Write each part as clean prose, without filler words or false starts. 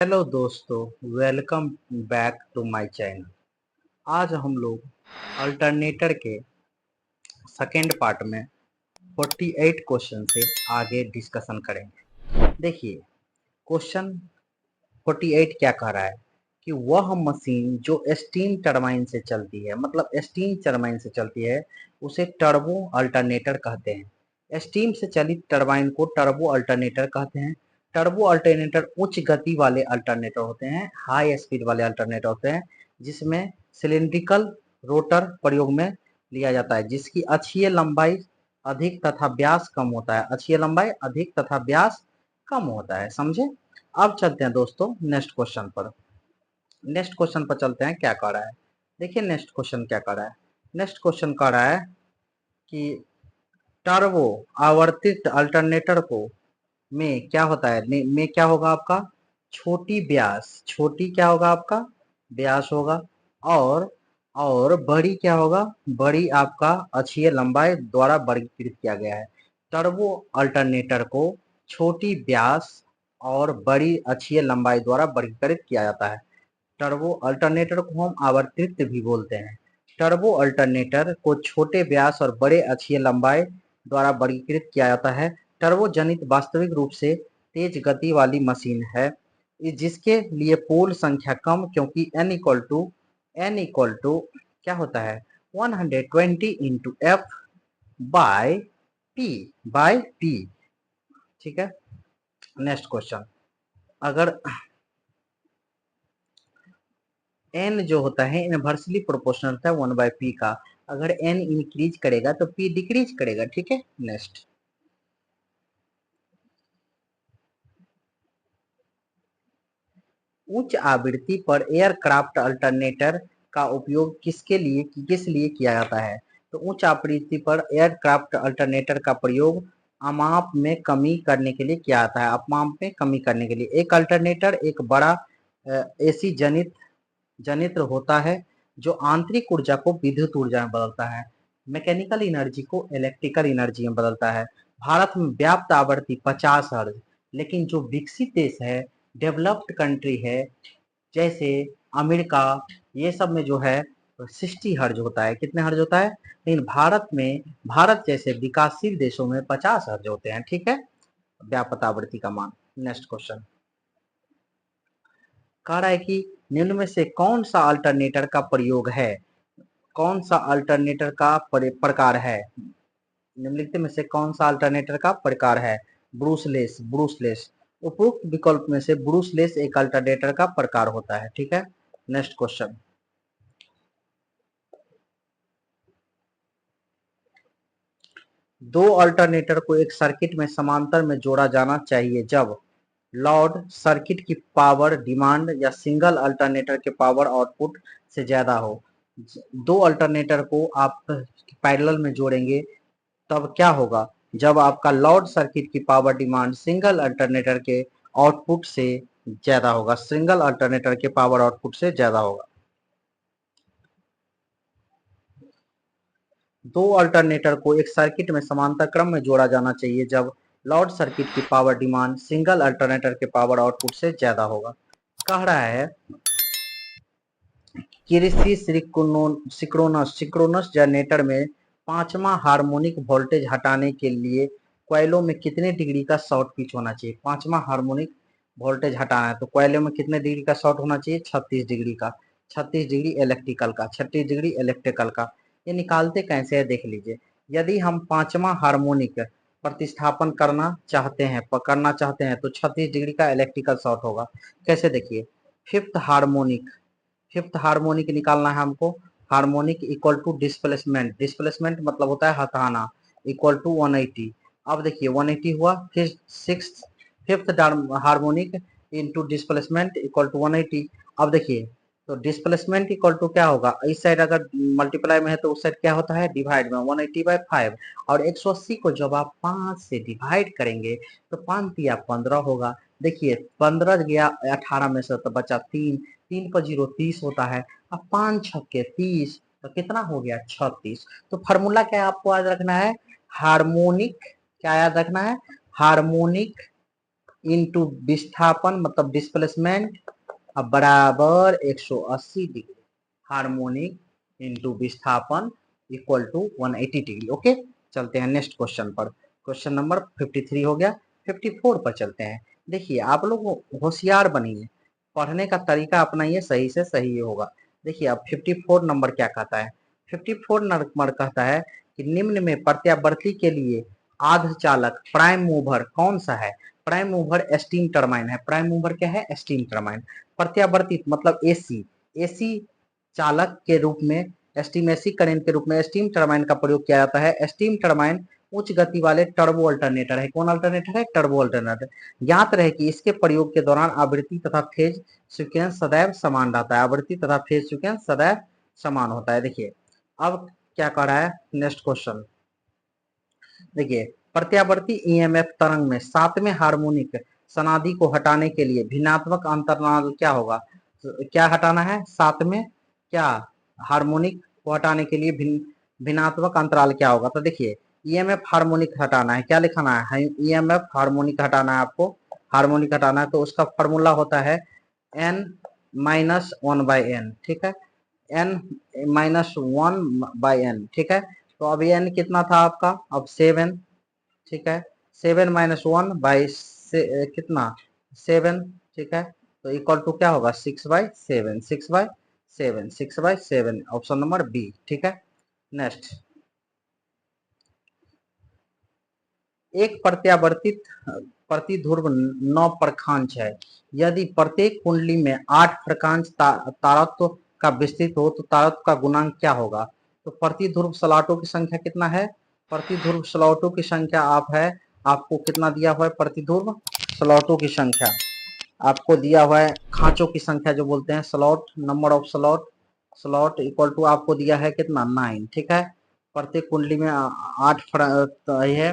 Hello दोस्तों, welcome back to my channel. आज हम लोग अल्टरनेटर के सेकेंड पार्ट में 48 क्वेश्चन से आगे डिस्कशन करेंगे। देखिए, क्वेश्चन 48 क्या कह रहा है कि वह मशीन जो स्टीम टरबाइन से चलती है, मतलब स्टीम टरबाइन से चलती है, उसे टर्बो अल्टरनेटर कहते हैं। स्टीम से चलित टरबाइन को टर्बो अल्टरनेटर कहते हैं। टर्बो अल्टरनेटर उच्च गति वाले अल्टरनेटर होते हैं, हाई स्पीड वाले अल्टरनेटर होते हैं, जिसमें सिलिंड्रिकल रोटर प्रयोग में लिया जाता है, जिसकी अक्षीय लंबाई अधिक तथा व्यास कम होता है। अक्षीय लंबाई अधिक तथा व्यास कम होता है, समझे। अब चलते हैं दोस्तों नेक्स्ट क्वेश्चन पर। नेक्स्ट क्वेश्चन पर चलते हैं, क्या कह रहा है। देखिए नेक्स्ट क्वेश्चन क्या कह रहा है। नेक्स्ट क्वेश्चन कह रहा है कि टर्बो आवर्तित अल्टरनेटर को में क्या होता है, में क्या होगा आपका, छोटी व्यास, छोटी क्या होगा आपका, व्यास होगा, और और बड़ी क्या होगा, बड़ी आपका अक्षीय लंबाई द्वारा वर्गीकृत किया गया है। टर्बो अल्टरनेटर को छोटी व्यास और बड़ी अक्षीय लंबाई द्वारा वर्गीकृत किया जाता है। टर्बो अल्टरनेटर को हम आवर्तित भी बोलते हैं। टर्बो अल्टरनेटर को छोटे व्यास और बड़े अक्षीय लंबाई द्वारा वर्गीकृत किया जाता है। टर्बो जनित वास्तविक रूप से तेज गति वाली मशीन है, जिसके लिए पोल संख्या कम, क्योंकि n इक्वल टू क्या होता है, 120 इंटू एफ बाय पी। ठीक है। नेक्स्ट क्वेश्चन, अगर एन जो होता है इनवर्सली प्रोपोर्शनल होता है 1/p का। अगर एन इंक्रीज करेगा तो पी डिक्रीज करेगा। ठीक है। नेक्स्ट, उच्च आवृत्ति पर एयरक्राफ्ट अल्टरनेटर का उपयोग किस लिए किया जाता है। तो उच्च आवृत्ति पर एयरक्राफ्ट अल्टरनेटर का प्रयोग अमाप में कमी करने के लिए किया जाता है। अपमाप में कमी करने के लिए एक अल्टरनेटर एक बड़ा एसी जनित्र होता है, जो आंतरिक ऊर्जा को विद्युत ऊर्जा में बदलता है, मैकेनिकल एनर्जी को इलेक्ट्रिकल एनर्जी में बदलता है। भारत में व्याप्त आवृत्ति 50 हर्ट्ज, लेकिन जो विकसित देश है, डेवलप्ड कंट्री है, जैसे अमेरिका, ये सब में जो है 60 हर्ज होता है। कितने हर्ज होता है, लेकिन भारत जैसे विकासशील देशों में 50 हर्ज होते हैं। ठीक है, व्यापक आवृत्ति का मान। नेक्स्ट क्वेश्चन कह रहा है कि निम्न में से कौन सा अल्टरनेटर का प्रयोग है, कौन सा अल्टरनेटर का प्रकार है, निम्नलिखित में से कौन सा अल्टरनेटर का प्रकार है। ब्रूसलेस उपरोक्त विकल्प में से ब्रूसलेस एक अल्टरनेटर का प्रकार होता है। ठीक है। नेक्स्ट क्वेश्चन, दो अल्टरनेटर को एक सर्किट में समांतर में जोड़ा जाना चाहिए जब लॉर्ड सर्किट की पावर डिमांड या सिंगल अल्टरनेटर के पावर आउटपुट से ज्यादा हो। दो अल्टरनेटर को आप पैरेलल में जोड़ेंगे तब क्या होगा, जब आपका लॉर्ड सर्किट की पावर डिमांड सिंगल अल्टरनेटर के आउटपुट से ज्यादा होगा, सिंगल अल्टरनेटर के पावर आउटपुट से ज्यादा होगा। दो अल्टरनेटर को एक सर्किट में समांतर क्रम में जोड़ा जाना चाहिए जब लॉर्ड सर्किट की पावर डिमांड सिंगल अल्टरनेटर के पावर आउटपुट से ज्यादा होगा। कह रहा है कृषि सिंक्रोनस जनरेटर में पांचवा हार्मोनिक वोल्टेज हटाने के लिए कॉइलों में कितने डिग्री का शॉर्ट पिच होना चाहिए। पांचवा हार्मोनिक वोल्टेज हटाना है तो कॉइलों में कितने डिग्री का शॉर्ट होना चाहिए, 36 डिग्री का। 36 डिग्री इलेक्ट्रिकल का, 36 डिग्री इलेक्ट्रिकल का। ये निकालते कैसे है देख लीजिए। यदि हम पांचवा हार्मोनिक प्रतिस्थापन करना चाहते हैं तो 36 डिग्री का इलेक्ट्रिकल शॉर्ट होगा। कैसे, देखिए, फिफ्थ हार्मोनिक फिफ्थ हार्मोनिक निकालना है हमको। Harmonic equal to displacement, displacement मतलब होता है हटाना, इक्वल टू 180। अब देखिए 180 हुआ, फिर six fifth harmonic into displacement equal to 180। अब देखिए, तो डिस्प्लेसमेंट इक्वल टू क्या होगा, इस साइड अगर मल्टीप्लाई में है तो उस साइड क्या होता है, डिवाइड में, 180/5। और 180 को जब आप 5 से डिवाइड करेंगे तो 5 दिया 15 होगा। देखिए 15 गया 18 में से तो बचा 3, 3 पर 0 30 होता है। अब 5 छक्के 30, तो कितना हो गया 36। तो फार्मूला क्या आपको याद रखना है, हार्मोनिक, क्या याद रखना है, हार्मोनिक इंटू विस्थापन मतलब डिस्प्लेसमेंट अब बराबर 180 डिग्री, हार्मोनिक इंटू विस्थापन इक्वल टू 180 डिग्री। ओके, चलते हैं नेक्स्ट क्वेश्चन पर। क्वेश्चन नंबर 53 हो गया, 54 पर चलते हैं। देखिए आप लोग होशियार बनिए, पढ़ने का तरीका अपनाइए, सही से सही होगा। देखिए अब 54 नंबर क्या कहता है, 54 नंबर कहता है कि निम्न में प्रत्यावर्ती के लिए आधचालक प्राइम मूवर कौन सा है। प्राइम मूवर स्टीम टरबाइन है। प्राइम मूवर क्या है, स्टीम टरबाइन। प्रत्यावर्ती मतलब एसी, एसी चालक के रूप में स्टीम एसी करंट के रूप में स्टीम टरबाइन का प्रयोग किया जाता है। स्टीम टरबाइन उच्च गति वाले टर्बो अल्टरनेटर है। कौन अल्टरनेटर है, टर्बो अल्टरनेटर। ज्ञात रहे कि इसके प्रयोग के दौरान आवृत्ति तथा फेज सीक्वेंस सदैव समान रहता है। आवृत्ति तथा फेज सीक्वेंस सदैव समान होता है। देखिए अब क्या कह रहा है नेक्स्ट क्वेश्चन। देखिए प्रत्यावर्ती ईएमएफ तरंग में सातवें हार्मोनिक सनादि को हटाने के लिए भिन्नात्मक अंतराल क्या होगा। क्या हटाना है, सातवें क्या हार्मोनिक को हटाने के लिए भिन्नात्मक अंतराल क्या होगा। तो देखिए ईएमएफ हार्मोनिक हटाना है, क्या लिखाना है, ईएमएफ हार्मोनिक हटाना है आपको, हार्मोनिक हटाना है। तो उसका फॉर्मूला होता है n minus one by N, ठीक है, n minus one by N, ठीक है। तो अब n कितना था आपका, अब 7, ठीक है, 7 माइनस वन बाई कितना 7, ठीक है। तो इक्वल टू क्या होगा 6/7, 6/7, 6/7, ऑप्शन नंबर बी, ठीक है। नेक्स्ट, एक प्रत्यावर्तित प्रतिध्रुव 9 प्रखांच है। यदि प्रत्येक कुंडली में 8 प्रकांश तारत्व का विस्तृत हो तो तारत्व का गुणांक क्या होगा। तो प्रतिध्रुव स्लॉटों की संख्या कितना है, प्रतिध्रुव स्लॉटों की संख्या आप है, आपको कितना दिया हुआ है, प्रतिध्रुव स्लॉटों की संख्या आपको दिया हुआ है, खांचों की संख्या जो बोलते हैं slot, number of slot, slot equal to आपको दिया है कितना 9, ठीक है। प्रत्येक कुंडली में 8 है,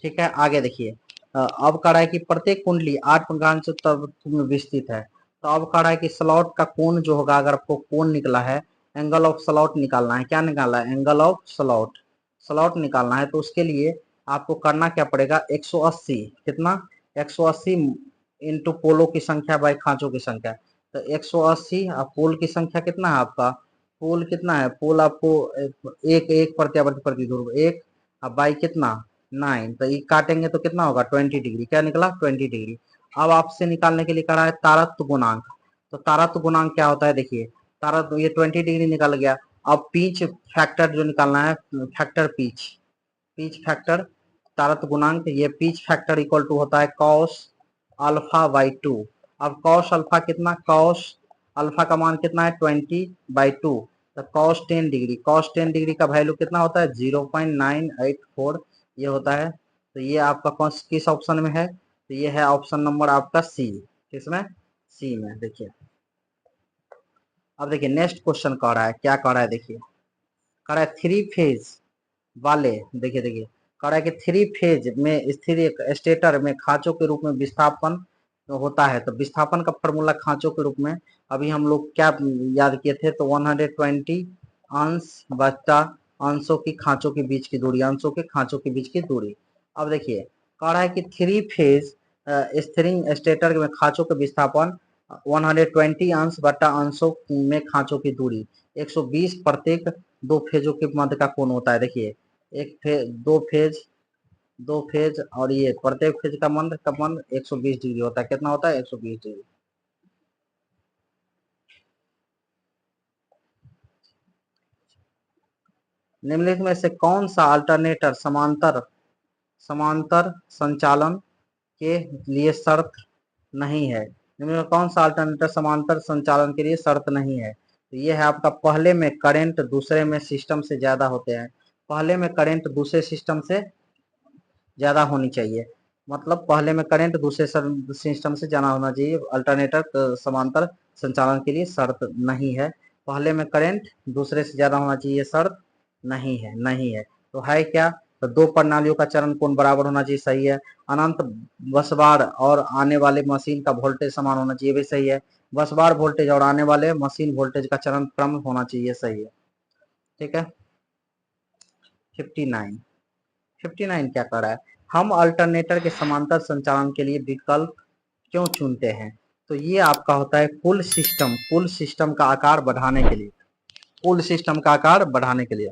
ठीक है। आगे देखिए अब कह रहा है कि प्रत्येक कुंडली 8 प्रकांश तत्व में विस्तृत है। तो अब कह रहा है कि स्लॉट का कोण जो होगा, अगर आपको कोण निकला है, एंगल ऑफ स्लॉट निकालना है, क्या निकालना है, एंगल ऑफ स्लॉट, स्लॉट निकालना है। तो उसके लिए आपको करना क्या पड़ेगा, 180, कितना 180 इंटू पोलों की संख्या बाई खांचों की संख्या। तो 180 पोल की संख्या कितना है आपका, पोल कितना है, पोल आपको एक एक प्रत्यावर्ती प्रतिध्रुव एक, अब बाई कितना 9, तो ये काटेंगे तो कितना होगा 20 डिग्री, क्या निकला 20 डिग्री। अब आपसे निकालने के लिए कह रहा है तारत्व गुणांक। तो तारत्व गुणांक क्या होता है, देखिए तारत्व ये 20 डिग्री निकल गया। अब पीच फैक्टर जो निकालना है, फैक्टर पीच, पीच फैक्टर तारत्व गुणांक, ये पीच फैक्टर इक्वल टू होता है कॉस अल्फा बाई 2। अब कॉस अल्फा कितना, कॉस अल्फा का मान कितना है 20/2, तो कॉस 10 डिग्री, कॉस 10 डिग्री का वैल्यू कितना होता है 0.984 ये होता है। तो ये आपका कौन किस ऑप्शन में है, तो ये है ऑप्शन नंबर आपका सी, किसमें, सी में। देखिए अब देखिए नेक्स्ट क्वेश्चन कह रहा है, क्या कह रहा है, देखिए कह रहा है 3 फेज वाले, देखिए देखिए कह रहा है कि 3 फेज में स्थिर स्टेटर में खांचों के रूप में विस्थापन होता है। तो विस्थापन का फॉर्मूला खांचों के रूप में अभी हम लोग क्या याद किए थे, तो 120 अंश बटा अंशों की खांचों के बीच की दूरी, अंशों के खांचों के बीच की दूरी। अब देखिए कह रहा है कि 3 फेज स्थिरिंग स्टेटर में खांचों के विस्थापन 120 अंश बटा अंशों में खांचों की दूरी 120 प्रत्येक दो फेजों के मध्य का कोण होता है। देखिए एक फेज, दो फेज और ये प्रत्येक फेज का मंद 120 डिग्री होता है, कितना होता है 120 डिग्री। निम्नलिखित में से कौन सा अल्टरनेटर समांतर समांतर संचालन के लिए शर्त नहीं है। निम्न में कौन सा अल्टरनेटर समांतर संचालन के लिए शर्त नहीं है। तो ये है आपका, पहले में करंट दूसरे में सिस्टम से ज्यादा होते हैं, पहले में करंट दूसरे सिस्टम से ज्यादा होनी चाहिए, मतलब पहले में करंट दूसरे सिस्टम से ज्यादा होना चाहिए। अल्टरनेटर समांतर संचालन के लिए शर्त नहीं है, पहले में करंट दूसरे से ज्यादा होना चाहिए, शर्त नहीं है, नहीं है। तो है क्या, तो दो प्रणालियों का चरण कोण बराबर होना चाहिए, सही है। अनंत बसबार और आने वाले मशीन का वोल्टेज समान होना चाहिए, भी सही है। बसबार वोल्टेज और आने वाले मशीन वोल्टेज का चरण क्रम होना चाहिए, सही है, ठीक है। 59 क्या कर रहा है, हम अल्टरनेटर के समांतर संचालन के लिए विकल्प क्यों चुनते हैं? तो ये आपका होता है पुल सिस्टम का आकार बढ़ाने के लिए, पुल सिस्टम का आकार बढ़ाने के लिए,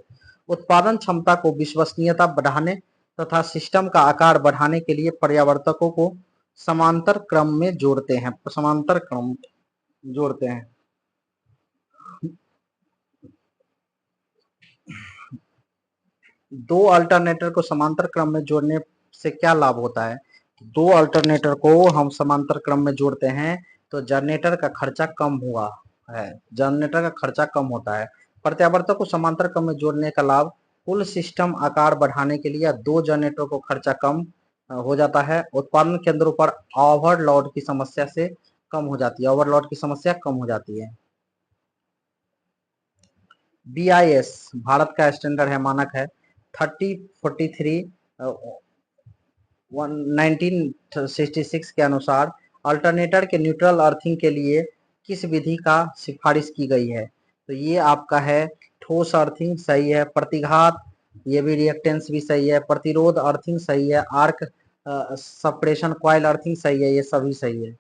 उत्पादन क्षमता को विश्वसनीयता बढ़ाने तथा सिस्टम का आकार बढ़ाने के लिए पर्यावर्तकों को समांतर क्रम में जोड़ते हैं, समांतर क्रम जोड़ते हैं। दो अल्टरनेटर को समांतर क्रम में जोड़ने से क्या लाभ होता है? दो अल्टरनेटर को हम समांतर क्रम में जोड़ते हैं तो जनरेटर का खर्चा कम हुआ है, जनरेटर का खर्चा कम होता है। प्रत्यावर्तक को समांतर क्रम में जोड़ने का लाभ कुल सिस्टम आकार बढ़ाने के लिए दो जनरेटर को खर्चा कम हो जाता है। उत्पादन केंद्रों पर ओवरलोड की समस्या से कम हो जाती है, ओवरलोड की समस्या कम हो जाती है। BIS भारत का स्टैंडर्ड है, मानक है 3043 1966 के अनुसार अल्टरनेटर के न्यूट्रल अर्थिंग के लिए किस विधि का सिफारिश की गई है? तो ये आपका है ठोस अर्थिंग सही है, प्रतिघात ये भी रिएक्टेंस भी सही है, प्रतिरोध अर्थिंग सही है, आर्क सप्रेशन कॉइल अर्थिंग सही है, ये सभी सही है।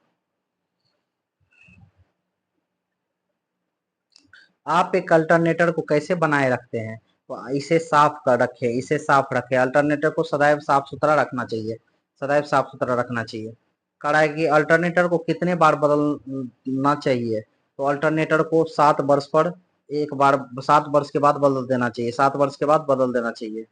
आप एक अल्टरनेटर को कैसे बनाए रखते हैं? तो इसे साफ कर रखे, इसे साफ रखे। अल्टरनेटर को सदैव साफ सुथरा रखना चाहिए, सदैव साफ सुथरा रखना चाहिए। कह रहा है कि अल्टरनेटर को कितने बार बदलना चाहिए? तो अल्टरनेटर को 7 वर्ष पर एक बार, 7 वर्ष के बाद बदल देना चाहिए, 7 वर्ष के बाद बदल देना चाहिए।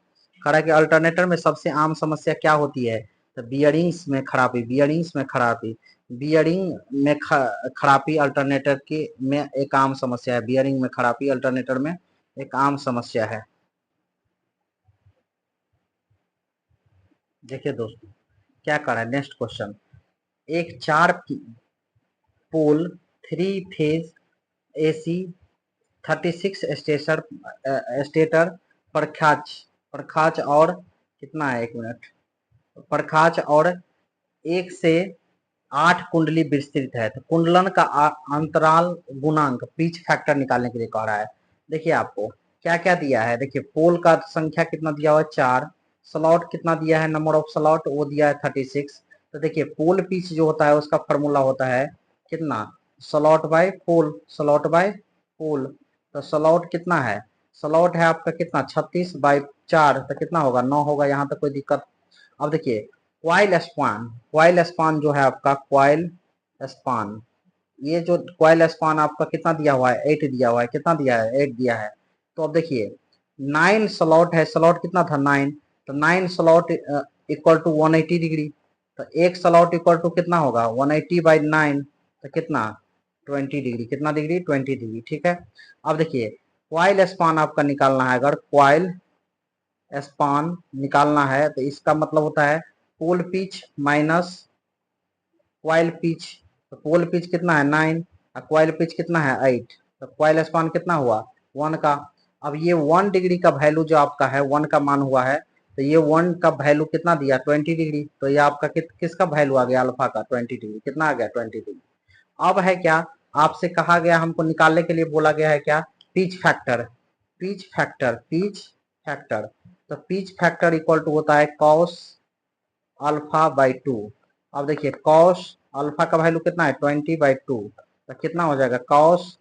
कह रहा है कि अल्टरनेटर में सबसे आम समस्या क्या होती है? तो बियरिंग्स में खराबी, बियरिंग्स में खराबी, बियरिंग में खराबी अल्टरनेटर की में एक आम समस्या है, बियरिंग में खराबी अल्टरनेटर में एक आम समस्या है। देखिए दोस्तों क्या कर रहा है, नेक्स्ट क्वेश्चन। एक 4 पोल 3 फेज AC 36 स्टेटर प्रखाच और कितना है, 1 मिनट, प्रखाच और 1 से 8 कुंडली विस्तृत है। तो कुंडलन का अंतराल गुणांक पिच फैक्टर निकालने के लिए कह रहा है। देखिए आपको क्या क्या दिया है, देखिए पोल का संख्या कितना दिया हुआ है 4, स्लॉट कितना दिया है, नंबर ऑफ स्लॉट वो दिया है 36। तो देखिए पोल पिच जो होता है उसका फॉर्मूला होता है कितना, slot by pole, slot by पोल। तो स्लॉट कितना है, स्लॉट है आपका कितना 36/4, तो कितना होगा 9 होगा, यहाँ तक कोई दिक्कत। अब देखिए क्वाइल स्पान जो है आपका क्वाइल स्पान, ये जो क्वाइल स्पान आपका कितना दिया हुआ है 8 दिया हुआ है, कितना दिया है 8 दिया है। तो अब देखिए 9 स्लॉट है, स्लॉट कितना था 9, तो 9 स्लॉट इक्वल टू 180 डिग्री। तो एक स्लॉट इक्वल टू कितना होगा 180/9, तो कितना 20 डिग्री, कितना डिग्री 20 डिग्री, ठीक है। अब देखिए क्वाइल स्पान आपका निकालना है, अगर क्वाइल स्पान निकालना है तो इसका मतलब होता है pole pitch minus coil pitch. तो पोल पिच कितना है 9 और क्वाइल पिच कितना है 8, तो क्वाइल स्पान कितना हुआ 1 का। अब ये 1 डिग्री का वैल्यू जो आपका है 1 का मान हुआ है, तो ये 1 का वैल्यू कितना दिया 20 डिग्री। तो ये आपका किसका वैल्यू आ गया अल्फा का 20 डिग्री, कितना आ गया 20 डिग्री। अब है क्या, आपसे कहा गया हमको निकालने के लिए बोला गया है क्या, pitch factor, pitch factor, pitch factor. तो पिच फैक्टर इक्वल टू होता है कॉस अल्फा/2। अब देखिए कॉस अल्फा का वैल्यू कितना है 20/2, तो कितना हो जाएगा कॉस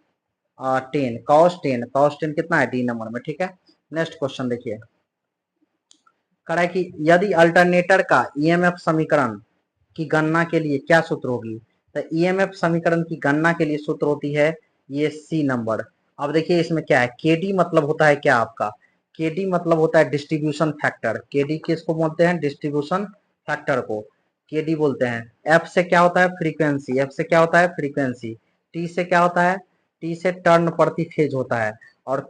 10, कॉस 10 कितना है डी नंबर में, ठीक है। नेक्स्ट क्वेश्चन देखिए, कह रहा है कि यदि अल्टरनेटर का ईएमएफ समीकरण की गणना के लिए क्या सूत्र होगी? तो ईएमएफ समीकरण की गणना के लिए सूत्र होती है ये सी नंबर। अब देखिए इसमें क्या है, केडी मतलब होता है क्या आपका, केडी मतलब होता है डिस्ट्रीब्यूशन फैक्टर। केडी किसको बोलते हैं, डिस्ट्रीब्यूशन फैक्टर को केडी बोलते हैं। एफ से क्या होता है फ्रीक्वेंसी, एफ से क्या होता है फ्रीक्वेंसी। टी से क्या होता है, टी से टर्न प्रति फेज होता है। और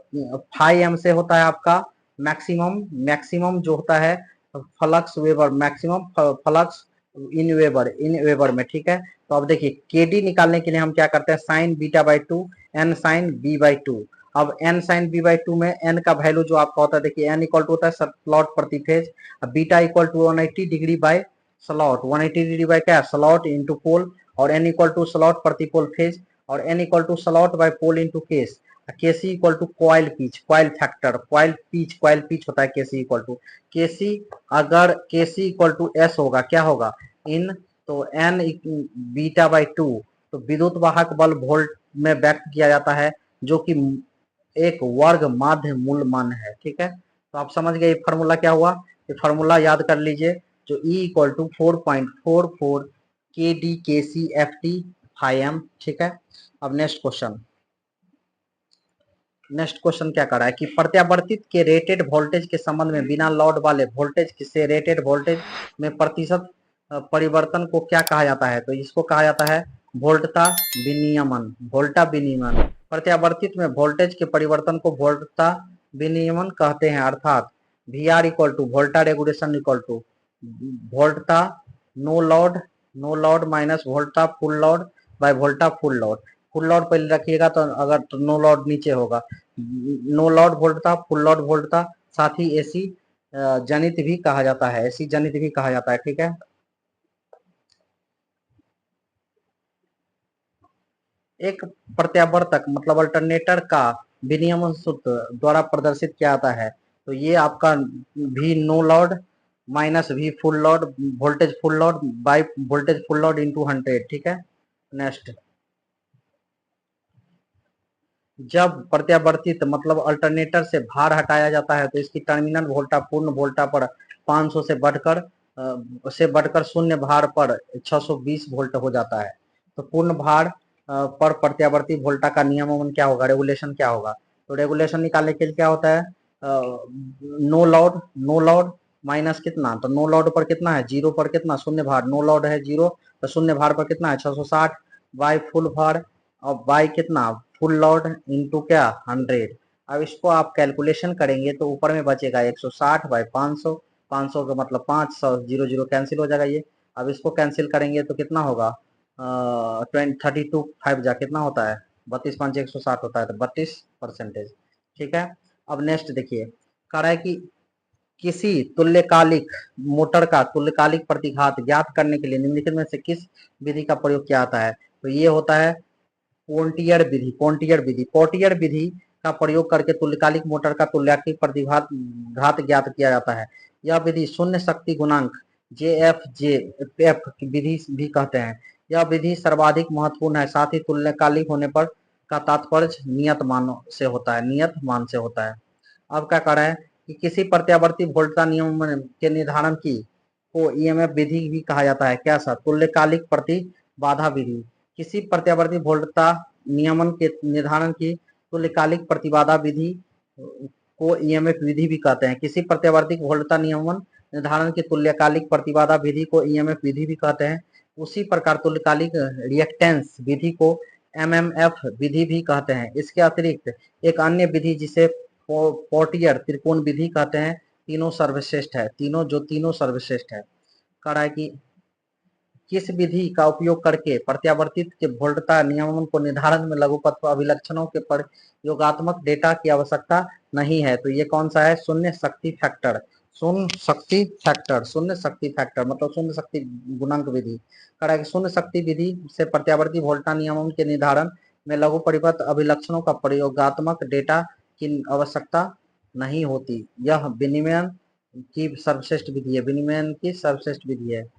फाई एम से होता है आपका मैक्सिमम, मैक्सिमम जो होता है flux weber, maximum flux in weber में, ठीक है। तो अब देखिए केडी निकालने के लिए हम क्या करते हैं, साइन बीटा/2 एन साइन बी/2। अब एन साइन बी/2 में एन का वैल्यू जो आपका होता है, देखिए एन इक्वल टू होता है स्लॉट प्रति phase, beta equal to 180 degree by slot, 180 degree by क्या स्लॉट इंटू पोल, और एन इक्वल टू स्लॉट प्रति पोल फेज, और N equal to slot by pole into case. KC equal to coil pitch, coil factor, coil pitch होता है केसी equal to केसी। अगर केसी equal to S होगा, क्या होगा इन, तो एन बीटा बाई टू। तो विद्युत वाहक बल वोल्ट में व्यक्त किया जाता है, जो कि एक वर्ग माध्य मूल मान है। ठीक है, तो आप समझ गए फॉर्मूला क्या हुआ। ये फॉर्मूला याद कर लीजिए, जो E equal to 4.44 K D K C F T phi M. ठीक है, अब नेक्स्ट क्वेश्चन क्या कर रहा है कि प्रत्यावर्तित के रेटेड वोल्टेज के संबंध में बिना लोड वाले वोल्टेज से रेटेड वोल्टेज में प्रतिशत परिवर्तन को क्या कहा जाता है। तो इसको कहा जाता है वोल्टता विनियमन, वोल्टा विनियमन। प्रत्यावर्तित में वोल्टेज के परिवर्तन को वोल्टता विनियमन कहते हैं, अर्थात वी आर इक्वल टू वोल्टा रेगुलेशन इक्वल टू वोल्टता नो लोड माइनस वोल्टा फुल लोड बाय वोल्टा फुल लोड। फुल लोड पहले रखिएगा, तो अगर तो नो लोड नीचे होगा, नो लोड वोल्ट था, फुल लोड वोल्ट था। साथ ही एसी जनित भी कहा जाता है, एसी जनित भी कहा जाता है। ठीक है, एक प्रत्यावर्तक मतलब अल्टरनेटर का विनियमन सूत्र द्वारा प्रदर्शित किया जाता है। तो ये आपका भी नो लोड माइनस भी full load voltage full load by voltage full load into 100। ठीक है, नेक्स्ट, जब प्रत्यावर्तित मतलब अल्टरनेटर से भार हटाया जाता है, तो इसकी टर्मिनल वोल्टा पूर्ण वोल्टा पर 500 से बढ़कर शून्य भार पर 620 वोल्ट हो जाता है। तो पूर्ण भार पर प्रत्यावर्ती वोल्टा का नियमन क्या होगा, रेगुलेशन क्या होगा। तो रेगुलेशन निकालने के लिए क्या होता है, नो लोड माइनस कितना, तो नो लोड पर कितना है, जीरो पर कितना शून्य भार, नो लोड है जीरो, तो शून्य भार पर कितना है 660 बाई फुल भार, और बाई कितना फुल लोड इंटू क्या 100। अब इसको आप कैलकुलेशन करेंगे तो ऊपर में बचेगा 160 बाई 500, 500 का मतलब 500, जीरो जीरो कैंसिल हो जाएगा ये। अब इसको कैंसिल करेंगे तो कितना होगा, 32 5 जा कितना होता है 32 5 160 होता है, तो 32%। ठीक है, अब नेक्स्ट देखिए, कह रहा है कि किसी तुल्यकालिक मोटर का तुल्यकालिक प्रतिघात ज्ञात करने के लिए निम्नलिखित में से किस विधि का प्रयोग किया जाता है। तो ये होता है पोर्टियर विधि का प्रयोग करके तुल्यकालिक मोटर का तुल्यकालिक प्रतिघात घात ज्ञात किया जाता है। यह विधि शून्य शक्ति गुणांक JF विधि भी कहते हैं। यह विधि सर्वाधिक महत्वपूर्ण है, साथ ही तुल्यकालिक होने पर का तात्पर्य नियत मान से होता है। अब क्या कर रहा है कि किसी प्रत्यावर्ती वोल्टता नियम के निर्धारण की को EMF विधि भी कहा जाता है। क्या सा, तुल्यकालिक प्रतिबाधा विधि। किसी प्रत्यावर्ती वोल्टता नियमन के निर्धारण की तुल्यकालिक प्रतिबाधा विधि को EMF विधि भी कहते हैं। किसी प्रत्यावर्ती वोल्टता नियमन निर्धारण की तुल्यकालिक प्रतिबाधा विधि को EMF विधि भी कहते हैं। उसी प्रकार तुल्यकालिक रिएक्टेंस विधि को MMF विधि भी कहते हैं। इसके अतिरिक्त एक अन्य विधि जिसे पोर्टियर त्रिकोण विधि कहते हैं, तीनों सर्वश्रेष्ठ है, तीनों सर्वश्रेष्ठ है। कह रहा है कि किस विधि का उपयोग करके प्रत्यावर्तित के वोल्टता नियमन को निर्धारण में लघुपथ अभिलक्षणों के प्रयोगात्मक डेटा की आवश्यकता नहीं है। तो ये कौन सा है, शून्य शक्ति फैक्टर, शून्य शक्ति फैक्टर मतलब शून्य शक्ति गुणांक विधि। कह रहा है कि शून्य शक्ति विधि से प्रत्यावर्ती वोल्टा नियमन के निर्धारण में लघु परिपथ अभिलक्षणों का प्रयोगात्मक डेटा की आवश्यकता नहीं होती। यह विनिमयन की सर्वश्रेष्ठ विधि है, विनिमयन की सर्वश्रेष्ठ विधि है।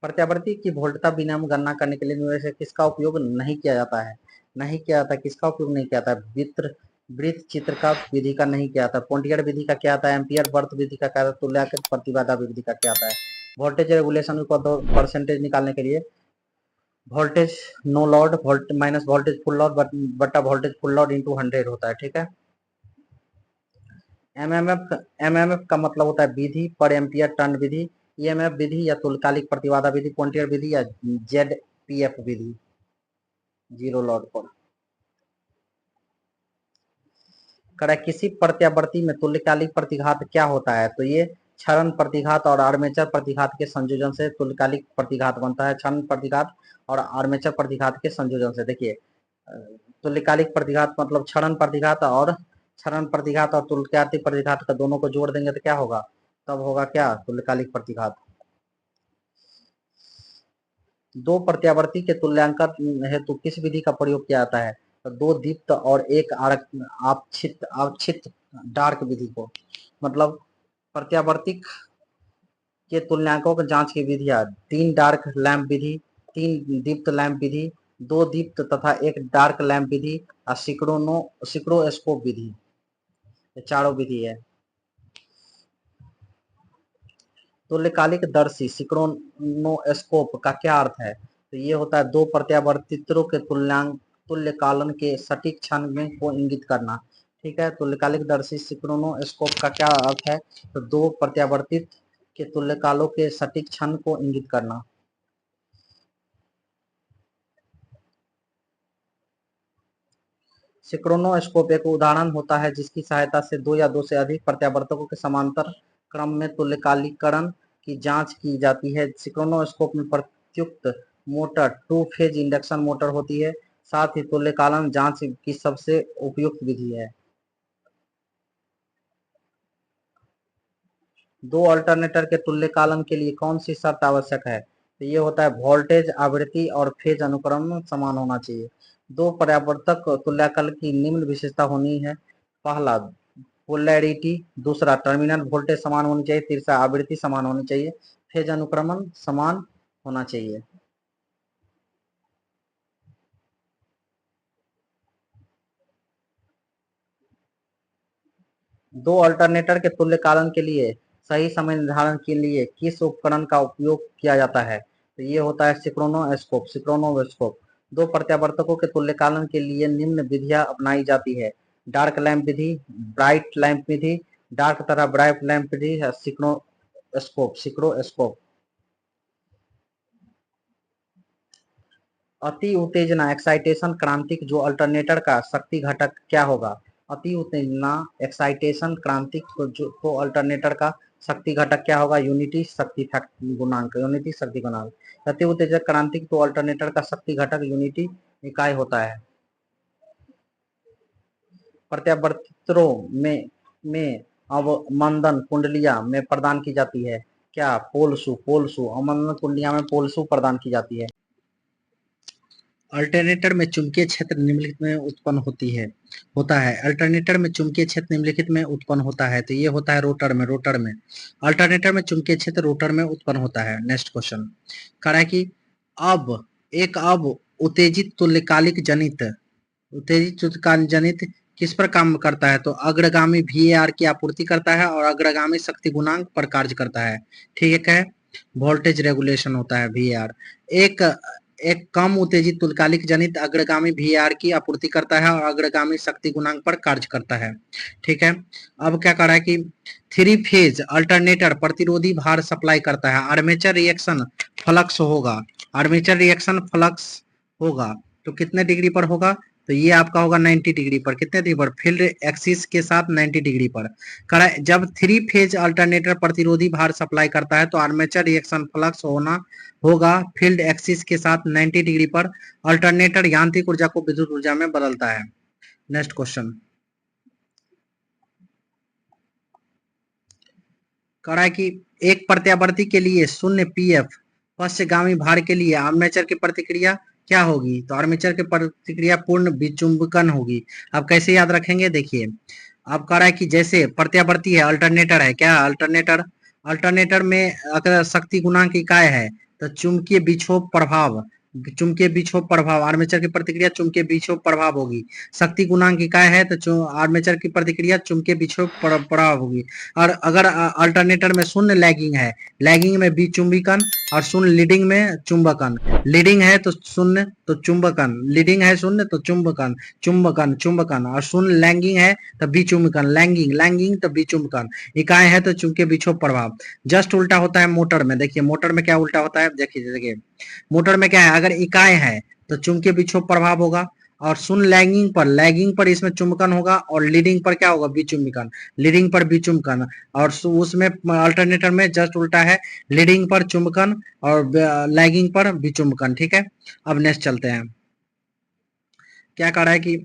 प्रत्यावर्ती की वोल्टता विनिमय गणना करने के लिए इनमें से किसका उपयोग नहीं किया जाता है, नहीं किया जाता, किसका उपयोग नहीं किया जाता, वृत्त चित्र का विधि का नहीं किया जाता, पोंटियर विधि का क्या आता है, एम्पियर वर्त विधि का क्या आता है, तुल्यकालिक प्रतिबाधा विधि का क्या आता है। वोल्टेज रेगुलेशन को परसेंटेज निकालने के लिए voltage no load volt minus voltage full load बटा वोल्टेज फुल लोड इंटू 100 होता है। ठीक है, एमएमएफ का मतलब होता है विधि पर एम्पियर टर्न विधि, EMF विधि या तुल्यकालिक प्रतिबाधा विधि, पोंटियर विधि या ZPF विधि, जीरो लोड पर। करें किसी प्रत्यावर्ती में तुल्यकालिक प्रतिघात क्या होता है। तो ये क्षरण प्रतिघात और आर्मेचर प्रतिघात के संयोजन से तुल्यकालिक प्रतिघात बनता है। क्षरण प्रतिघात और आर्मेचर प्रतिघात के संयोजन से। देखिए तुल्यकालिक प्रतिघात मतलब क्षरण प्रतिघात और क्षरण प्रतिघात और तुल्यकालिक प्रतिघात का दोनों को जोड़ देंगे तो क्या होगा, तब होगा क्या, तुल्यकालिक प्रतिघात। दो प्रत्यावर्ती के तुल्यांकन हेतु किस विधि का प्रयोग किया जाता है, तो दो दीप्त और एक आवच्छित डार्क विधि को, मतलब प्रत्यावर्तिक के तुल्यांकों की जांच की विधियां 3 डार्क लैंप विधि, 3 दीप्त लैंप विधि, 2 दीप्त तथा 1 डार्क लैंप विधि और सिक्रोस्कोप विधि, ये चारों विधि है। तुल्यकालिक दर्शी सिक्रोनोस्कोप का क्या अर्थ है, तो ये होता है दो प्रत्यावर्तित्रों के तुल्यकालन के सटीक क्षण में को इंगित करना। ठीक है, तुल्यकालिक दर्शी सिक्रोनोस्कोप का क्या अर्थ है, तो दो प्रत्यावर्तित के तुल्यकालों के सटीक क्षण को इंगित करना। सिक्रोनोस्कोप एक उदाहरण होता है जिसकी सहायता से दो या दो से अधिक प्रत्यावर्तकों के समांतर क्रम में तुल्यकालीकरण की जांच की जाती है। सिक्रोनोस्कोप में प्रयुक्त मोटर 2 फेज इंडक्शन मोटर होती है, साथ ही तुल्यकालन जांच की सबसे उपयुक्त विधि है। दो अल्टरनेटर के तुल्यकालन के लिए कौन सी शर्त आवश्यक है, तो ये होता है वोल्टेज, आवृत्ति और फेज अनुक्रम समान होना चाहिए। दो परावर्तक तुल्यकालन की निम्न विशेषता होनी है, पहला पोलैरिटी, दूसरा टर्मिनल वोल्टेज समान होनी चाहिए, तीसरा आवृत्ति समान होनी चाहिए, फेज अनुक्रमण समान होना चाहिए। दो अल्टरनेटर के तुल्यकालन के लिए सही समय निर्धारण के लिए किस उपकरण का उपयोग किया जाता है, तो ये होता है सिक्रोनोस्कोप। दो प्रत्यावर्तकों के तुल्यकालन के लिए निम्न विधियां अपनाई जाती है, डार्क लैंप विधि, ब्राइट लैंप विधि, डार्क तथा ब्राइट लैंप विधि, सिक्रोस्कोप। अति उत्तेजना एक्साइटेशन क्रांतिक जो अल्टरनेटर का शक्ति घटक क्या होगा, अति उत्तेजना एक्साइटेशन क्रांतिक को अल्टरनेटर का शक्ति घटक क्या होगा, यूनिटी शक्ति गुणांक, यूनिटी शक्ति गुणांक। अति उत्तेजक क्रांतिक तो अल्टरनेटर का शक्ति घटक यूनिटी इकाई होता है। प्रत्यावर्तित्रों में अवमंदन कुंडलियां में प्रदान की जाती है क्या, पोलसु अवमंदन कुंडलियां में पोलसु प्रदान की जाती है। अल्टरनेटर में चुंबकीय क्षेत्र निम्नलिखित में उत्पन्न होता है। अल्टरनेटर में चुंबकीय क्षेत्र निम्नलिखित में उत्पन्न होता है, तो ये होता है रोटर में अल्टरनेटर में चुंबकीय क्षेत्र रोटर में उत्पन्न होता है। नेक्स्ट क्वेश्चन कह रहा है कि अब उत्तेजित तुल्यकालिक जनित किस पर काम करता है, तो अग्रगामी VAR की आपूर्ति करता है और अग्रगामी शक्ति गुणांक पर कार्य करता है। ठीक है, वोल्टेज रेगुलेशन होता है VAR। एक कम उत्तेजित तुल्यकालिक जनित अग्रगामी VAR की आपूर्ति करता है और अग्रगामी शक्ति गुणांक पर कार्य करता है। ठीक है, अब क्या कर रहा है कि 3 फेज अल्टरनेटर प्रतिरोधी भार सप्लाई करता है, आर्मेचर रिएक्शन फ्लक्स होगा तो कितने डिग्री पर होगा, तो ये आपका होगा 90 डिग्री पर। कितने डिग्री पर, फील्ड एक्सिस के साथ 90 डिग्री पर। जब 3 फेज अल्टरनेटर प्रतिरोधी भार सप्लाई करता है तो आर्मेचर रिएक्शन फ्लक्स होगा फील्ड एक्सिस के साथ 90 डिग्री पर। अल्टरनेटर यांत्रिक ऊर्जा को विद्युत ऊर्जा में बदलता है। नेक्स्ट क्वेश्चन कह रहा है कि एक प्रत्यावर्ती के लिए 0 PF पश्चगामी भार के लिए आर्मेचर की प्रतिक्रिया क्या होगी, तो आर्मेचर की प्रतिक्रिया पूर्ण विचुंबकन होगी। अब कैसे याद रखेंगे, देखिए अब कह रहा है कि जैसे प्रत्यावर्ती है, अल्टरनेटर है, क्या अल्टरनेटर में अगर शक्ति गुणांक इकाई है तो चुंबकीय विक्षोभ प्रभाव आर्मेचर की प्रतिक्रिया चुंबकीय विक्षोभ प्रभाव होगी। शक्ति गुणांक इकाई है तो आर्मेचर की प्रतिक्रिया चुंबकीय विक्षोभ प्रभाव होगी। और अगर अल्टरनेटर में शून्य लैगिंग है, लैगिंग में विचुंबकन और शून्य लीडिंग में चुंबकन, लीडिंग है तो शून्य तो चुंबकन, लीडिंग है शून्य तो चुंबकन और शून्य लैगिंग है तो विचुंबकन, लैगिंग तो विचुंबकन, इकाई है तो चुंबकीय विक्षोभ प्रभाव। जस्ट उल्टा होता है मोटर में। देखिए मोटर में क्या उल्टा होता है, देखिए मोटर में क्या है, अगर इकाई है तो चुंबकीय विक्षोभ प्रभाव होगा और शून्य लैगिंग पर इसमें चुंबकन होगा और लीडिंग पर क्या होगा, विचुंबकन, लीडिंग पर विचुंबकन। और उसमें अल्टरनेटर में जस्ट उल्टा है, लीडिंग पर चुंबकन और लैगिंग पर विचुंबकन। ठीक है, अब नेक्स्ट चलते हैं। क्या कह रहा है कि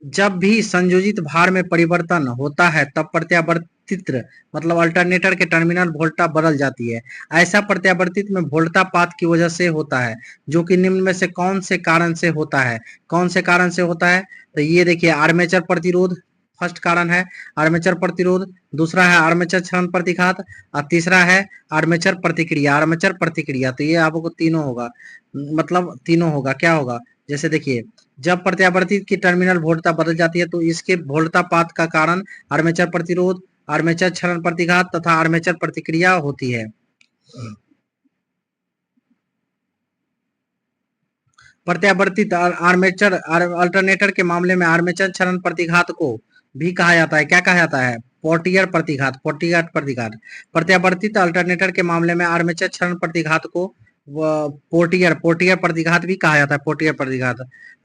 जब भी संयोजित भार में परिवर्तन होता है तब प्रत्यावर्तित मतलब अल्टरनेटर के टर्मिनल वोल्टता बदल जाती है। ऐसा प्रत्यावर्तित में वोल्टता पात की वजह से होता है, जो कि निम्न में से कौन से कारण से होता है? कौन से कारण से होता है? तो ये देखिए, आर्मेचर प्रतिरोध फर्स्ट कारण है, आर्मेचर प्रतिरोध। दूसरा है आर्मेचर क्षरण प्रतिघात, और तीसरा है आर्मेचर प्रतिक्रिया। आर्मेचर प्रतिक्रिया तो ये आपको तीनों होगा, मतलब तीनों होगा। क्या होगा? जैसे देखिए, जब प्रत्यावर्तित की टर्मिनल वोल्टता बदल जाती है तो इसके वोल्टता पात का कारण आर्मेचर प्रतिरोध, आर्मेचर क्षरण प्रतिघात तथा आर्मेचर प्रतिक्रिया होती है। प्रत्यावर्तित आर्मेचर अल्टरनेटर के मामले में आर्मेचर क्षरण प्रतिघात को भी कहा जाता है। क्या कहा जाता है? पोर्टियर प्रतिघात। पोर्टियर प्रतिघात। प्रत्यावर्तित अल्टरनेटर के मामले में आर्मेचर क्षरण प्रतिघात को पोर्टियर पोर्टियर प्रतिघात भी कहा जाता है। पोर्टियर प्रतिघात।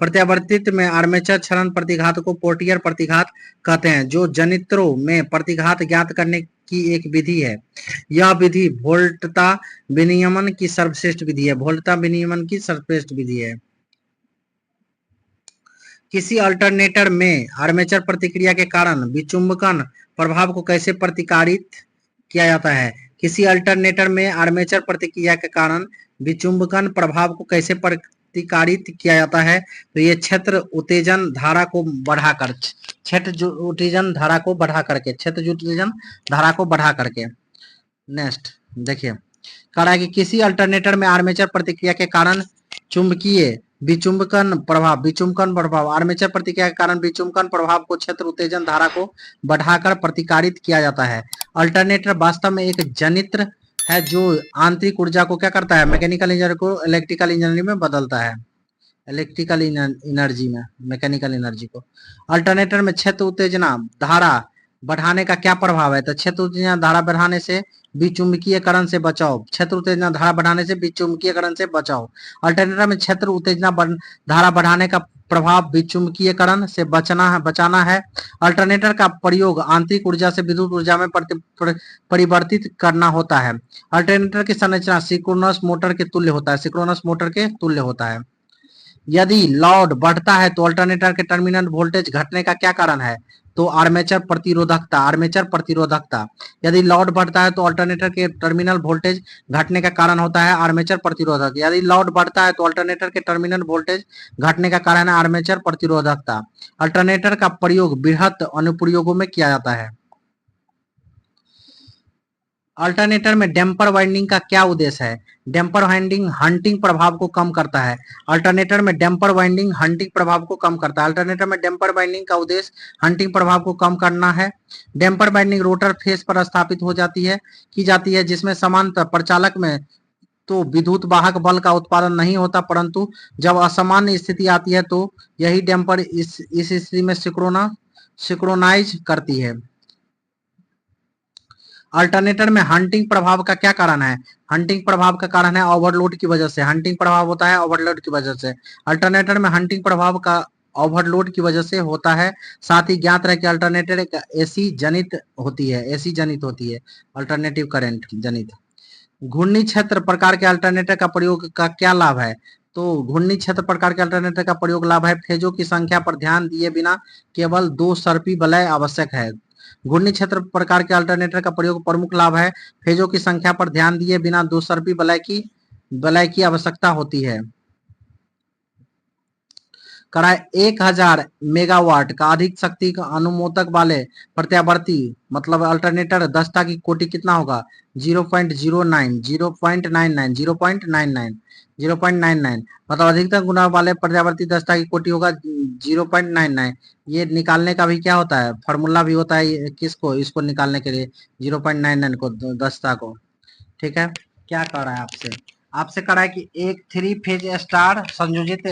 प्रत्यावर्तित में आर्मेचर क्षरण प्रतिघात को पोर्टियर प्रतिघात कहते हैं, जो जनित्रों में प्रतिघात ज्ञात करने की एक विधि है। यह विधि वोल्टता विनियमन की सर्वश्रेष्ठ विधि है। वोल्टता विनियमन की सर्वश्रेष्ठ विधि है। किसी अल्टरनेटर में आर्मेचर प्रतिक्रिया के कारण विचुंबकन प्रभाव को कैसे प्रतिकारित किया जाता है? किसी अल्टरनेटर में आर्मेचर प्रतिक्रिया के कारण विचुंबकन प्रभाव को कैसे प्रतिकारित किया जाता है? तो ये क्षेत्र उत्तेजन धारा को बढ़ाकर, क्षेत्र उत्तेजन धारा को बढ़ा करके, क्षेत्र उत्तेजन धारा को बढ़ा करके। नेक्स्ट देखिए, कह रहा है कि किसी अल्टरनेटर में आर्मेचर प्रतिक्रिया के कारण चुंबकीय विचुंबकन प्रभाव आर्मेचर प्रतिक्रिया के कारण विचुंबकन प्रभाव को क्षेत्र उत्तेजन धारा को बढ़ाकर प्रतिकारित किया जाता है। अल्टरनेटर वास्तव में एक जनित्र है जो आंतरिक ऊर्जा को क्या करता है? मैकेनिकल एनर्जी को इलेक्ट्रिकल एनर्जी में बदलता है। इलेक्ट्रिकल एनर्जी में मैकेनिकल एनर्जी को। अल्टरनेटर में क्षेत्र उत्तेजना धारा बढ़ाने का क्या प्रभाव है? तो क्षेत्र उत्तेजना धारा बढ़ाने से विचुंबकीयकरण से बचाव। क्षेत्र उत्तेजना धारा बढ़ाने से विचुंबकीयकरण से बचाव। अल्टरनेटर में क्षेत्र उत्तेजना धारा बढ़ाने का प्रभाव विचुंबकीयकरण से बचाना है। अल्टरनेटर का प्रयोग आंतरिक ऊर्जा से विद्युत ऊर्जा में परिवर्तित करना होता है। अल्टरनेटर की संरचना सिंक्रोनस मोटर के तुल्य होता है। सिंक्रोनस मोटर के तुल्य होता है। यदि लोड बढ़ता है तो अल्टरनेटर के टर्मिनल वोल्टेज घटने का क्या कारण है? तो आर्मेचर प्रतिरोधकता। आर्मेचर प्रतिरोधकता। यदि लोड बढ़ता है तो अल्टरनेटर के टर्मिनल वोल्टेज घटने का कारण होता है आर्मेचर प्रतिरोधक। यदि लोड बढ़ता है तो अल्टरनेटर के टर्मिनल वोल्टेज घटने का कारण है आर्मेचर प्रतिरोधकता। अल्टरनेटर का प्रयोग बृहत अनुप्रयोगों में किया जाता है। अल्टरनेटर में डैम्पर वाइंडिंग का क्या उद्देश्य है? डैम्पर वाइंडिंग हंटिंग प्रभाव को कम करता है। अल्टरनेटर में डैम्पर वाइंडिंग हंटिंग प्रभाव को कम करता है। अल्टरनेटर में डैम्पर वाइंडिंग का उद्देश्य हंटिंग प्रभाव को कम करना है। डैम्पर वाइंडिंग रोटर फेस पर स्थापित हो जाती है की जाती है, जिसमें समांतर प्रचालक में तो विद्युत वाहक बल का उत्पादन नहीं होता, परंतु जब असामान्य स्थिति आती है तो यही डैम्पर इस स्थिति में सिंक्रोनाइज करती है। अल्टरनेटर में हंटिंग प्रभाव का क्या कारण है? हंटिंग प्रभाव का कारण है ओवरलोड की वजह से। हंटिंग प्रभाव होता है ओवरलोड की वजह से। अल्टरनेटर में हंटिंग प्रभाव का ओवरलोड की वजह से होता है। साथ ही ज्ञात रहे कि अल्टरनेटर एक एसी जनित होती है। एसी जनित होती है, अल्टरनेटिव करंट जनित। घूर्णी क्षेत्र प्रकार के अल्टरनेटर का प्रयोग का क्या लाभ है? तो घूर्णी क्षेत्र प्रकार के अल्टरनेटर का प्रयोग लाभ है, फेजों की संख्या पर ध्यान दिए बिना केवल 2 सर्पी वलय आवश्यक है। घूर्णी क्षेत्र प्रकार के अल्टरनेटर का प्रयोग प्रमुख लाभ है, फेजों की संख्या पर ध्यान दिए बिना 2 सर्पी वलय की आवश्यकता होती है। कराए 1000 मेगावाट का अधिक शक्ति का अनुमोदक वाले प्रत्यावर्ती मतलब अल्टरनेटर दक्षता की कोटि कितना होगा? 0.09 0.99 0.99 0.99 मतलब अधिकतम गुना वाले प्रत्यावर्ती दक्षता की कोटि होगा 0.99। ये निकालने का भी क्या होता है? फॉर्मूला भी होता है किसको? इसको निकालने के लिए 0.99 को दक्षता को। ठीक है, क्या कह रहा है आपसे? आपसे कह रहा है कि एक 3 फेज स्टार संयोजित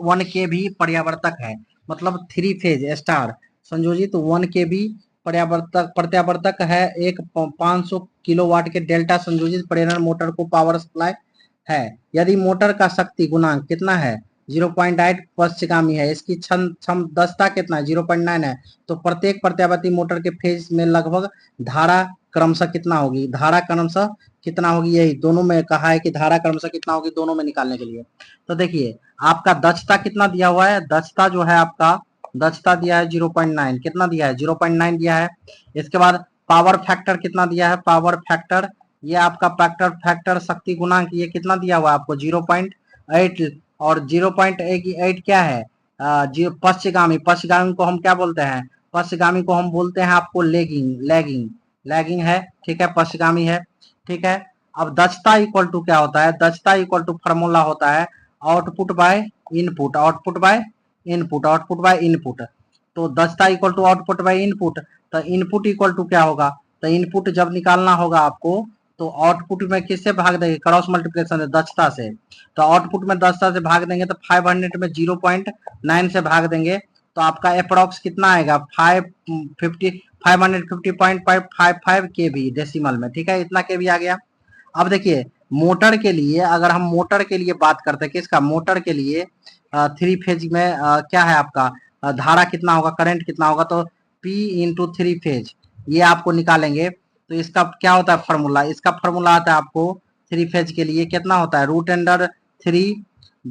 1 kV पर्यावर्तक है। मतलब 3 फेज स्टार संयोजित 1 kV प्रत्यावर्तक है। एक 500 किलोवाट के डेल्टा संयोजित प्रेरण मोटर को पावर सप्लाई है। यदि मोटर का शक्ति गुणांक कितना है? 0.8 पश्चगामी है। इसकी क्षम दक्षता कितना है? 0.9 है। तो प्रत्येक प्रत्यावर्ती मोटर के फेज में लगभग धारा क्रमशः कितना होगी? धारा क्रमशः कितना होगी? यही दोनों में कहा है कि धारा क्रमशः कितना होगी, दोनों में निकालने के लिए। तो देखिए, आपका दक्षता कितना दिया हुआ है? दक्षता जो है आपका दक्षता दिया है 0.9, कितना दिया है 0.9 दिया है। इसके बाद पावर फैक्टर कितना दिया है, पावर फैक्टर ये आपका फैक्टर शक्ति गुणांक ये कितना दिया हुआ है आपको 0.8, और 0.8 क्या है पश्चगामी। पश्चगामी को हम क्या बोलते हैं, पश्चगामी को हम बोलते हैं आपको लैगिंग है, ठीक है, पश्चगामी है, ठीक है। अब दक्षता इक्वल टू क्या होता है, दक्षता इक्वल टू फॉर्मूला होता है output by input, output by input. तो दक्षता equal to output by input, तो इनपुट इक्वल टू क्या होगा, तो इनपुट जब निकालना होगा आपको तो आउटपुट में किससे भाग देंगे, क्रॉस मल्टीप्लिकेशन से, दक्षता से। तो आउटपुट में दक्षता से भाग देंगे तो 500 में 0.9 से भाग देंगे तो आपका अप्रोक्स कितना आएगा 550.555 केवी डेसिमल में, ठीक है, इतना केवी आ गया। अब देखिए मोटर के लिए, अगर हम मोटर के लिए बात करते हैं किसका, मोटर के लिए 3 फेज में क्या है आपका धारा कितना होगा, करंट कितना होगा, तो P इंटू 3 फेज ये आपको निकालेंगे। तो इसका क्या होता है फॉर्मूला, इसका फॉर्मूला आता है आपको 3 फेज के लिए कितना होता है √3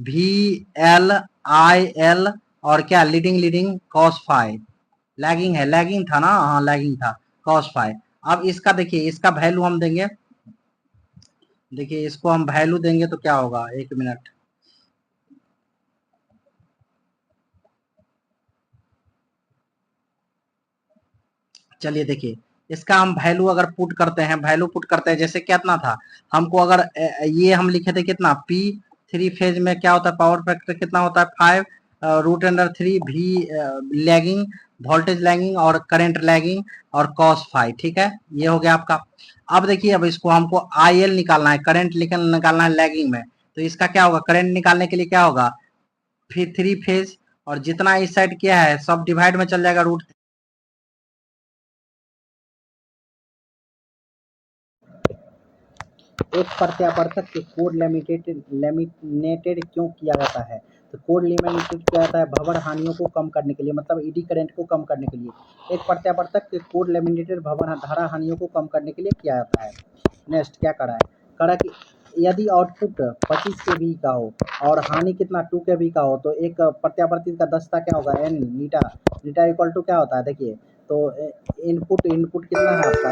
VL/IL और क्या लीडिंग cos⁡, लैगिंग था ना, हाँ लैगिंग था cos⁡। अब इसका देखिए इसका वैल्यू हम देंगे, देखिए इसको हम वैल्यू देंगे तो क्या होगा, एक मिनट, चलिए देखिए इसका हम वैल्यू अगर पुट करते हैं, वैल्यू पुट करते हैं जैसे कितना था हमको, अगर ये हम लिखे थे कितना P3 फेज में क्या होता है पावर फैक्टर कितना होता है 5 √3 V लैगिंग, वोल्टेज लैगिंग और करंट लैगिंग और cos⁡, ठीक है, ये हो गया आपका। अब देखिए अब इसको हमको IL निकालना है, करंट निकालना है लैगिंग में, तो इसका क्या होगा, करंट निकालने के लिए क्या होगा फिर 3 फेज और जितना इस साइड क्या है सब डिवाइड में चल जाएगा √। एक प्रत्यावर्तक के कोड लेमिनेटेड क्यों किया जाता है, तो कोड लेमिनेटेड किया जाता है भंवर हानियों को कम करने के लिए, मतलब ईडी करंट को कम करने के लिए। एक प्रत्यावर्तक के कोड लेमिनेटेड भंवर धारा हानियों को कम करने के लिए किया जाता है। नेक्स्ट क्या करा है, करा कि यदि आउटपुट 25 केवी का हो और हानि कितना 2 केवी का हो तो एक प्रत्यावर्ती का दक्षता क्या होगा एन नीटा इक्वल टू क्या होता है, देखिए तो इनपुट कितना है आपका,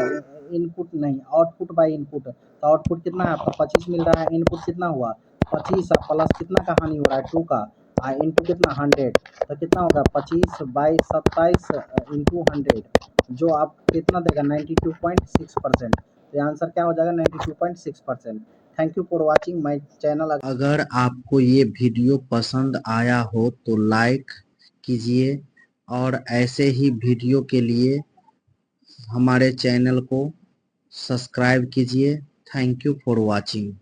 इनपुट नहीं आउटपुट बाय इनपुट, तो आउटपुट कितना है आपका 25 मिल रहा है, इनपुट कितना हुआ 25 प्लस कितना का हानि हो रहा है 2 का, इंटू कितना 100, तो कितना होगा 25/27 इंटू 100 जो आप कितना देगा 92.6%। तो आंसर क्या हो जाएगा 92.6%। Thank you for watching my channel. अगर आपको ये वीडियो पसंद आया हो तो लाइक कीजिए और ऐसे ही वीडियो के लिए हमारे चैनल को सब्सक्राइब कीजिए। Thank you for watching.